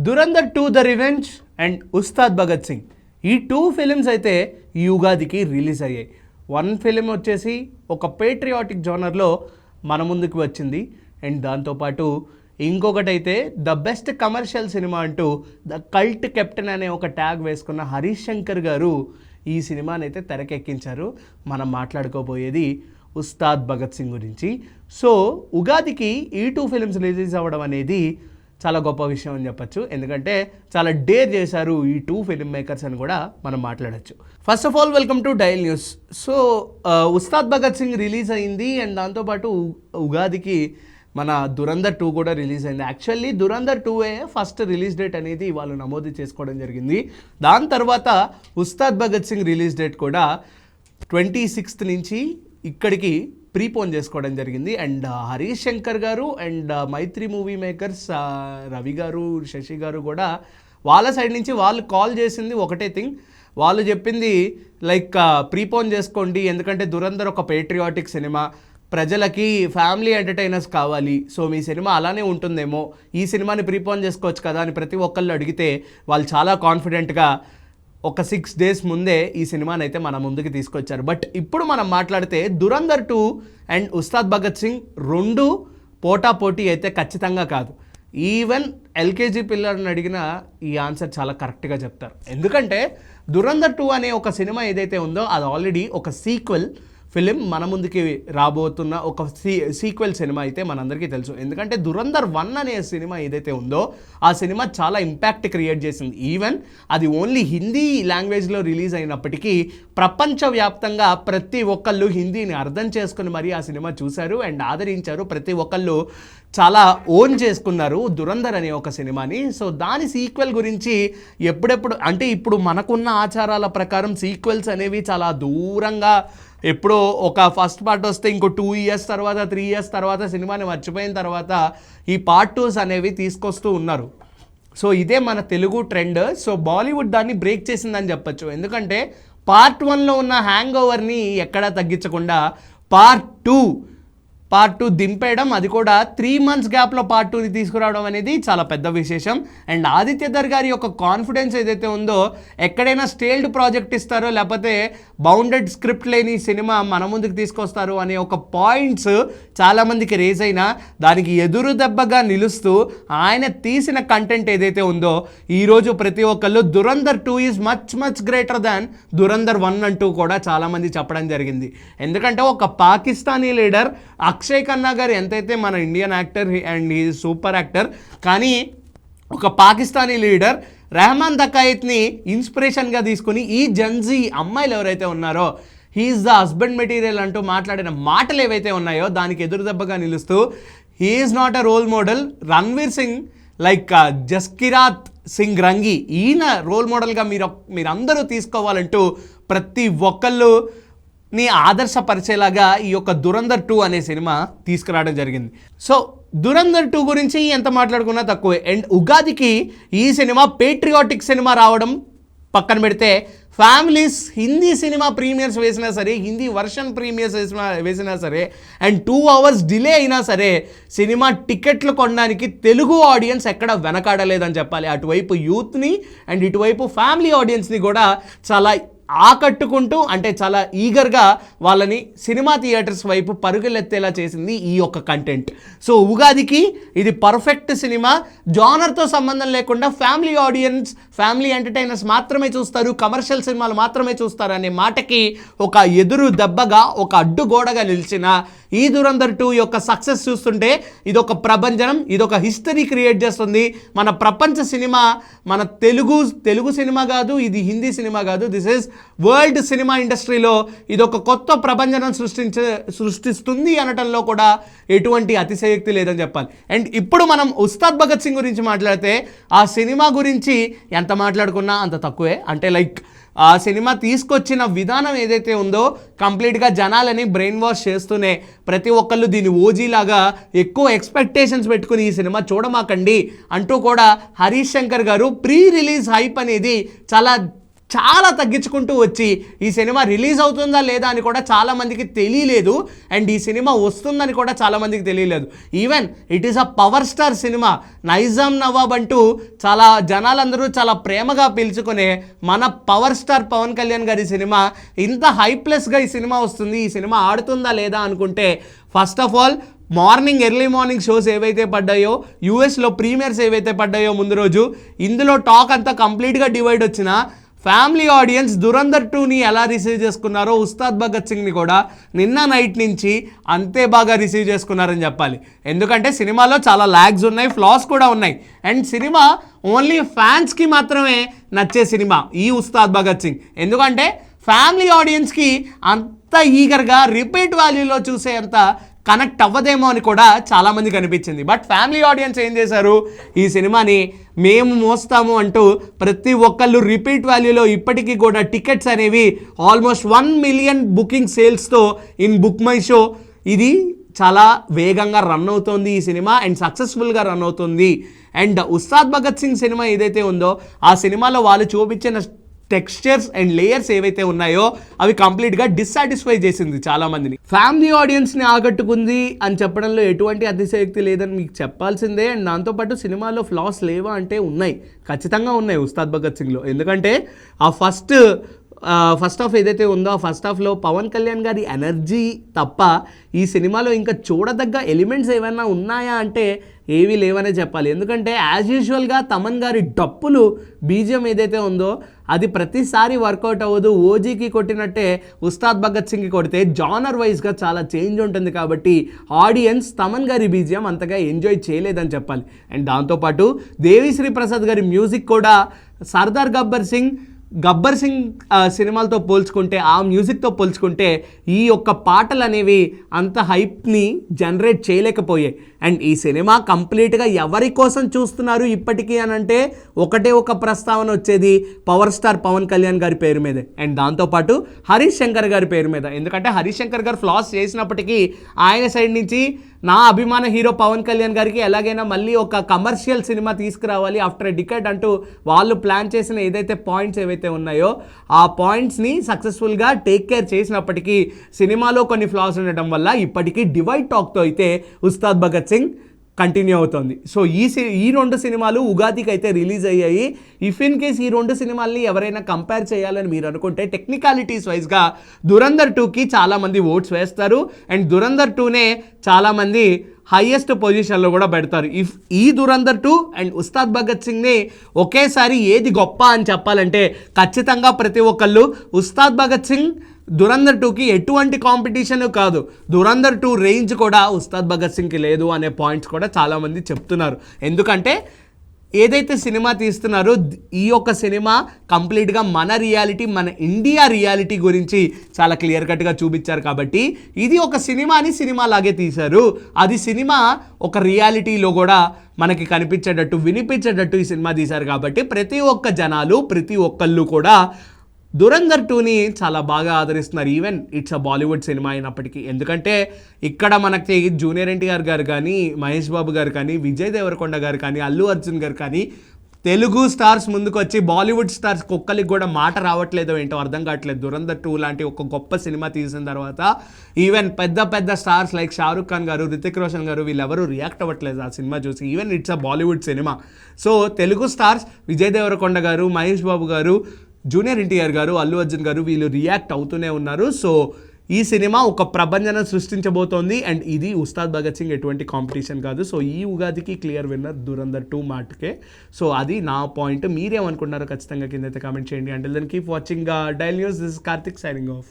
Dhurandhar 2 the revenge and Ustaad Bhagat Singh ఈ 2 films అయితే ఈ ఉగాదికి రిలీజ్ అయ్యాయి. 1 ఫిలిం వచ్చేసి ఒక పేట్రియాటిక్ జోనర్లో మన ముందుకు వచ్చింది అండ్ దాంతోపాటు ఇంకొకటైతే ద బెస్ట్ కమర్షియల్ సినిమా అంటూ ద కల్ట్ కెప్టెన్ అనే ఒక ట్యాగ్ వేసుకున్న హరీష్ శంకర్ గారు ఈ సినిమాని అయితే తెరకెక్కించారు. మనం మాట్లాడుకోబోయేది ఉస్తాద్ భగత్ సింగ్ గురించి. సో ఉగాదికి ఈ 2 ఫిలిమ్స్ రిలీజ్ అవ్వడం అనేది చాలా గొప్ప విషయం అని చెప్పచ్చు, ఎందుకంటే చాలా డేర్ చేశారు ఈ 2 ఫిల్మ్ మేకర్స్ అని కూడా మనం మాట్లాడచ్చు. First of all welcome to Dial News. So Ustaad Bhagat Singh release అయింది అండ్ దాంతోపాటు ఉగాదికి మన దురంధర్ 2 కూడా రిలీజ్ అయింది. Actually Dhurandhar 2 first release date అనేది వాళ్ళు నమోదు చేసుకోవడం జరిగింది. దాని తర్వాత ఉస్తాద్ భగత్ సింగ్ రిలీజ్ డేట్ కూడా 26th నుంచి ఇక్కడికి ప్రీపోన్ చేసుకోవడం జరిగింది. అండ్ హరీష్ శంకర్ గారు and Mythri movie makers Ravi గారు శశి గారు కూడా వాళ్ళ సైడ్ నుంచి వాళ్ళు కాల్ చేసింది ఒకటే థింగ్. వాళ్ళు చెప్పింది లైక్ ప్రీపోన్ చేసుకోండి, ఎందుకంటే దురంధర్ ఒక పేట్రియాటిక్ సినిమా, ప్రజలకి ఫ్యామిలీ ఎంటర్టైనర్స్ కావాలి, సో మీ సినిమా అలానే ఉంటుందేమో, ఈ సినిమాని ప్రీపోన్ చేసుకోవచ్చు కదా అని ప్రతి ఒక్కళ్ళు అడిగితే వాళ్ళు చాలా కాన్ఫిడెంట్గా ఒక 6 days ముందే ఈ సినిమాని అయితే మన ముందుకు తీసుకొచ్చారు. బట్ ఇప్పుడు మనం మాట్లాడితే దురంధర్ 2 అండ్ ఉస్తాద్ భగత్ సింగ్ 2 పోటాపోటీ అయితే ఖచ్చితంగా కాదు. ఈవెన్ ఎల్కేజీ పిల్లలని అడిగినా ఈ ఆన్సర్ చాలా కరెక్ట్గా చెప్తారు. ఎందుకంటే దురంధర్ 2 అనే ఒక సినిమా ఏదైతే ఉందో అది ఆల్రెడీ ఒక సీక్వెల్ ఫిలిం మన ముందుకి రాబోతున్న ఒక సీక్వెల్ సినిమా అయితే మనందరికీ తెలుసు. ఎందుకంటే దురంధర్ 1 అనే సినిమా ఏదైతే ఉందో ఆ సినిమా చాలా ఇంపాక్ట్ క్రియేట్ చేసింది. ఈవెన్ అది ఓన్లీ హిందీ లాంగ్వేజ్లో రిలీజ్ అయినప్పటికీ ప్రపంచవ్యాప్తంగా ప్రతి ఒక్కళ్ళు హిందీని అర్థం చేసుకుని మరీ ఆ సినిమా చూశారు అండ్ ఆదరించారు. ప్రతి ఒక్కళ్ళు చాలా ఓన్ చేసుకున్నారు దురంధర్ అనే ఒక సినిమాని. సో దాని సీక్వెల్ గురించి ఎప్పుడెప్పుడు అంటే ఇప్పుడు మనకున్న ఆచారాల ప్రకారం సీక్వెల్స్ అనేవి చాలా దూరంగా, ఎప్పుడో ఒక ఫస్ట్ పార్ట్ వస్తే ఇంకో 2 years తర్వాత 3 years తర్వాత సినిమాని మర్చిపోయిన తర్వాత ఈ పార్ట్ 2s అనేవి తీసుకొస్తూ ఉన్నారు. సో ఇదే మన తెలుగు ట్రెండ్. సో బాలీవుడ్ దాన్ని బ్రేక్ చేసిందని చెప్పచ్చు. ఎందుకంటే పార్ట్ 1లో ఉన్న హ్యాంగ్ ఓవర్ని ఎక్కడా తగ్గించకుండా పార్ట్ 2 దింపేయడం, అది కూడా 3 months గ్యాప్లో పార్ట్ 2ని తీసుకురావడం అనేది చాలా పెద్ద విశేషం. అండ్ ఆదిత్యధర్ గారి యొక్క కాన్ఫిడెన్స్ ఏదైతే ఉందో, ఎక్కడైనా స్టేల్డ్ ప్రాజెక్ట్ ఇస్తారో లేకపోతే బౌండెడ్ స్క్రిప్ట్ లేని సినిమా మన ముందుకు తీసుకొస్తారు అనే ఒక పాయింట్స్ చాలామందికి రేజ్ అయినా దానికి ఎదురు దెబ్బగా నిలుస్తూ ఆయన తీసిన కంటెంట్ ఏదైతే ఉందో ఈరోజు ప్రతి ఒక్కళ్ళు Dhurandhar 2 is much greater than Dhurandhar 1 అంటూ కూడా చాలామంది చెప్పడం జరిగింది. ఎందుకంటే ఒక పాకిస్తానీ లీడర్ అక్షయ్ ఖన్నా గారు ఎంతైతే మన ఇండియన్ యాక్టర్ అండ్ ఈ సూపర్ యాక్టర్, కానీ ఒక పాకిస్తానీ లీడర్ రెహమాన్ దకాయత్ని ఇన్స్పిరేషన్గా తీసుకుని ఈ జన్జీ అమ్మాయిలు ఎవరైతే ఉన్నారో హీఈస్ ద హస్బెండ్ మెటీరియల్ అంటూ మాట్లాడిన మాటలు ఏవైతే ఉన్నాయో దానికి ఎదురుదెబ్బగా నిలుస్తూ he's not a role model. Ranveer Singh like Jaskirat Singh Rangi ఈయన రోల్ మోడల్గా మీరందరూ తీసుకోవాలంటూ ప్రతి ఒక్కళ్ళు ని ఆదర్శపరిచేలాగా ఈ యొక్క దురంధర్ 2 అనే సినిమా తీసుకురావడం జరిగింది. సో దురంధర్ 2 గురించి ఎంత మాట్లాడుకున్నా తక్కువే. అండ్ ఉగాదికి ఈ సినిమా పేట్రియాటిక్ సినిమా రావడం పక్కన పెడితే ఫ్యామిలీస్ హిందీ సినిమా ప్రీమియర్స్ వేసినా సరే, హిందీ వర్షన్ ప్రీమియర్స్ వేసినా సరే అండ్ 2 hours డిలే అయినా సరే సినిమా టికెట్లు కొనడానికి తెలుగు ఆడియన్స్ ఎక్కడ వెనకాడలేదని చెప్పాలి. అటువైపు యూత్ని అండ్ ఇటువైపు ఫ్యామిలీ ఆడియన్స్ని కూడా చాలా ఆకట్టుకుంటూ అంటే చాలా ఈగర్గా వాళ్ళని సినిమా థియేటర్స్ వైపు పరుగులెత్తేలా చేసింది ఈ యొక్క కంటెంట్. సో ఉగాదికి ఇది పర్ఫెక్ట్ సినిమా. జానర్తో సంబంధం లేకుండా ఫ్యామిలీ ఆడియన్స్, ఫ్యామిలీ ఎంటర్టైనర్స్ మాత్రమే చూస్తారు, కమర్షియల్ సినిమాలు మాత్రమే చూస్తారు అనే మాటకి ఒక ఎదురు దెబ్బగా, ఒక అడ్డుగోడగా నిలిచిన ఈ దురంధర్ 2 యొక్క సక్సెస్ చూస్తుంటే ఇదొక ప్రభంజనం, ఇదొక హిస్టరీ క్రియేట్ చేస్తుంది. మన ప్రపంచ సినిమా, మన తెలుగు సినిమా కాదు, ఇది హిందీ సినిమా కాదు, దిస్ ఈజ్ వరల్డ్ సినిమా ఇండస్ట్రీలో ఇదొక కొత్త ప్రభంజనం సృష్టిస్తుంది అనటంలో కూడా ఎటువంటి అతిశయోక్తి లేదని చెప్పాలి. అండ్ ఇప్పుడు మనం ఉస్తాద్ భగత్ సింగ్ గురించి మాట్లాడితే ఆ సినిమా గురించి ఎంత మాట్లాడుకున్నా అంత తక్కువే. అంటే లైక్ ఆ సినిమా తీసుకొచ్చిన విధానం ఏదైతే ఉందో కంప్లీట్గా జనాలని బ్రెయిన్ వాష్ చేస్తూనే ప్రతి ఒక్కళ్ళు దీన్ని ఓజీలాగా ఎక్కువ ఎక్స్పెక్టేషన్స్ పెట్టుకుని ఈ సినిమా చూడమాకండి అంటూ కూడా హరీష్ శంకర్ గారు ప్రీ రిలీజ్ హైప్ అనేది చాలా చాలా తగ్గించుకుంటూ వచ్చి ఈ సినిమా రిలీజ్ అవుతుందా లేదా అని కూడా చాలామందికి తెలియలేదు, అండ్ ఈ సినిమా వస్తుందని కూడా చాలామందికి తెలియలేదు. Even it is a power star cinema. Nizam Nawab అంటూ చాలా జనాలందరూ చాలా ప్రేమగా పిలుచుకునే మన పవర్ స్టార్ పవన్ కళ్యాణ్ గారి సినిమా ఇంత హైప్లెస్గా ఈ సినిమా వస్తుంది, ఈ సినిమా ఆడుతుందా లేదా అనుకుంటే, first of all early morning shows ఏవైతే పడ్డాయో, యూఎస్లో ప్రీమియర్స్ ఏవైతే పడ్డాయో ముందు రోజు, ఇందులో టాక్ అంతా కంప్లీట్గా డివైడ్ వచ్చిన ఫ్యామిలీ ఆడియన్స్ దురంధర్ 2ని ఎలా రిసీవ్ చేసుకున్నారో ఉస్తాద్ భగత్ సింగ్ని కూడా నిన్న నైట్ నుంచి అంతే బాగా రిసీవ్ చేసుకున్నారని చెప్పాలి. ఎందుకంటే సినిమాలో చాలా ల్యాగ్స్ ఉన్నాయి, ఫ్లాస్ కూడా ఉన్నాయి, అండ్ సినిమా ఓన్లీ ఫ్యాన్స్కి మాత్రమే నచ్చే సినిమా ఈ ఉస్తాద్ భగత్ సింగ్. ఎందుకంటే ఫ్యామిలీ ఆడియన్స్కి అంత ఈగర్గా రిపీట్ వాల్యూలో చూసే అంత కనెక్ట్ అవ్వదేమో అని కూడా చాలామందికి అనిపించింది. బట్ ఫ్యామిలీ ఆడియన్స్ ఏం చేశారు, ఈ సినిమాని మేము మోస్తాము అంటూ ప్రతి ఒక్కళ్ళు రిపీట్ వాల్యూలో ఇప్పటికీ కూడా టికెట్స్ అనేవి ఆల్మోస్ట్ 1 మిలియన్ బుకింగ్ సేల్స్తో ఇన్ బుక్ మై షో ఇది చాలా వేగంగా రన్ అవుతోంది ఈ సినిమా, అండ్ సక్సెస్ఫుల్గా రన్ అవుతుంది. అండ్ ఉస్తాద్ భగత్ సింగ్ సినిమా ఏదైతే ఉందో ఆ సినిమాలో వాళ్ళు చూపించిన టెక్స్చర్స్ అండ్ లేయర్స్ ఏవైతే ఉన్నాయో అవి కంప్లీట్గా డిస్సాటిస్ఫై చేసింది చాలామందిని. ఫ్యామిలీ ఆడియన్స్ని ఆకట్టుకుంది అని చెప్పడంలో ఎటువంటి అతిశయోక్తి లేదని మీకు చెప్పాల్సిందే. అండ్ దాంతోపాటు సినిమాలో ఫ్లాస్ లేవా అంటే ఉన్నాయి, ఖచ్చితంగా ఉన్నాయి ఉస్తాద్ భగత్ సింగ్లో. ఎందుకంటే ఆ ఫస్ట్ హాఫ్ ఏదైతే ఉందో ఆ ఫస్ట్ హాఫ్లో పవన్ కళ్యాణ్ గారి ఎనర్జీ తప్ప ఈ సినిమాలో ఇంకా చూడదగ్గ ఎలిమెంట్స్ ఏమైనా ఉన్నాయా అంటే ఏవీ లేవనే చెప్పాలి. ఎందుకంటే యాజ్ యూజువల్గా తమన్ గారి డప్పులు బీజియం ఏదైతే ఉందో అది ప్రతిసారి వర్కౌట్ అవ్వదు. ఓజీకి కొట్టినట్టే ఉస్తాద్ భగత్ సింగ్కి కొడితే జానర్ వైజ్గా చాలా చేంజ్ ఉంటుంది, కాబట్టి ఆడియన్స్ తమన్ గారి బీజియం అంతగా ఎంజాయ్ చేయలేదని చెప్పాలి. అండ్ దాంతోపాటు దేవిశ్రీ ప్రసాద్ గారి మ్యూజిక్ కూడా సర్దార్ గబ్బర్ సింగ్ సినిమాలతో పోల్చుకుంటే, ఆ మ్యూజిక్తో పోల్చుకుంటే ఈ యొక్క పాటలు అనేవి అంత హైప్ని జనరేట్ చేయలేకపోయాయి. అండ్ ఈ సినిమా కంప్లీట్గా ఎవరి కోసం చూస్తున్నారు ఇప్పటికీ అని అంటే ఒకటే ఒక ప్రస్తావన వచ్చేది పవర్ స్టార్ పవన్ కళ్యాణ్ గారి పేరు మీదే, అండ్ దాంతోపాటు హరీష్ శంకర్ గారి పేరు మీద. ఎందుకంటే హరీష్ శంకర్ గారు ఫ్లాస్ చేసినప్పటికీ ఆయన సైడ్ నుంచి నా అభిమాన హీరో పవన్ కళ్యాణ్ గారికి ఎలాగైనా మళ్ళీ ఒక కమర్షియల్ సినిమా తీసుకురావాలి ఆఫ్టర్ ఎ డికేడ్ అంటూ వాళ్ళు ప్లాన్ చేసిన ఏదైతే పాయింట్స్ ఏవైతే ఉన్నాయో ఆ పాయింట్స్ని సక్సెస్ఫుల్గా టేక్ కేర్ చేసినప్పటికీ సినిమాలో కొన్ని ఫ్లాస్ ఉండటం వల్ల ఇప్పటికీ డివైడ్ టాక్తో అయితే ఉస్తాద్ భగత్ సింగ్ కంటిన్యూ అవుతుంది. సో ఈ 2 సినిమాలు ఉగాదికి అయితే రిలీజ్ అయ్యాయి. ఇఫ్ ఇన్ కేస్ ఈ 2 సినిమాల్ని ఎవరైనా కంపేర్ చేయాలని మీరు అనుకుంటే టెక్నికాలిటీస్ వైజ్గా దురంధర్ 2కి చాలామంది ఓట్స్ వేస్తారు, అండ్ దురంధర్ 2నే చాలామంది హైయెస్ట్ పొజిషన్లో కూడా పెడతారు. ఇఫ్ ఈ దురంధర్ 2 అండ్ ఉస్తాద్ భగత్ సింగ్ని ఒకేసారి ఏది గొప్ప అని చెప్పాలంటే ఖచ్చితంగా ప్రతి ఒక్కళ్ళు ఉస్తాద్ భగత్ సింగ్ దురంధర్ 2కి ఎటువంటి కాంపిటీషన్ కాదు, దురంధర్ 2 రేంజ్ కూడా ఉస్తాద్ భగత్ సింగ్కి లేదు అనే పాయింట్స్ కూడా చాలామంది చెప్తున్నారు. ఎందుకంటే ఏదైతే సినిమా తీస్తున్నారో ఈ యొక్క సినిమా కంప్లీట్గా మన రియాలిటీ, మన ఇండియా రియాలిటీ గురించి చాలా క్లియర్ కట్గా చూపించారు. కాబట్టి ఇది ఒక సినిమాని సినిమా లాగే తీశారు, అది సినిమా ఒక రియాలిటీలో కూడా మనకి కనిపించేటట్టు వినిపించేటట్టు ఈ సినిమా తీశారు. కాబట్టి ప్రతి ఒక్కళ్ళు కూడా దురంధర్ 2ని చాలా బాగా ఆదరిస్తున్నారు. Even it's a Bollywood cinema అయినప్పటికీ, ఎందుకంటే ఇక్కడ మనకి జూనియర్ ఎన్టీఆర్ గారు కానీ, మహేష్ బాబు గారు కానీ, విజయ్ దేవరకొండ గారు కానీ, అల్లు అర్జున్ గారు కానీ తెలుగు స్టార్స్ ముందుకు వచ్చి బాలీవుడ్ స్టార్స్ ఒక్కరికి కూడా మాట రావట్లేదో ఏంటో అర్థం కావట్లేదు. దురంధర్ 2 లాంటి ఒక గొప్ప సినిమా తీసిన తర్వాత ఈవెన్ పెద్ద స్టార్స్ లైక్ షారుఖ్ ఖాన్ గారు, రితిక్ రోషన్ గారు వీళ్ళెవరూ రియాక్ట్ అవ్వట్లేదు ఆ సినిమా చూసి. ఈవెన్ ఇట్స్ అ బాలీవుడ్ సినిమా. సో తెలుగు స్టార్స్ విజయ్ దేవరకొండ గారు, మహేష్ బాబు గారు, జూనియర్ ఎన్టీఆర్ గారు, అల్లు అర్జున్ గారు వీళ్ళు రియాక్ట్ అవుతూనే ఉన్నారు. సో ఈ సినిమా ఒక ప్రభంజనం సృష్టించబోతోంది, అండ్ ఇది ఉస్తాద్ భగత్ సింగ్ ఎటువంటి కాంపిటీషన్ కాదు. సో ఈ ఉగాదికి క్లియర్ విన్నర్ దురంధర్ 2 మాటకే. సో అది నా పాయింట్. మీరేమనుకుంటున్నారో ఖచ్చితంగా కింద అయితే కామెంట్ చేయండి. Until then keep watching Dial News. This is Karthik signing of.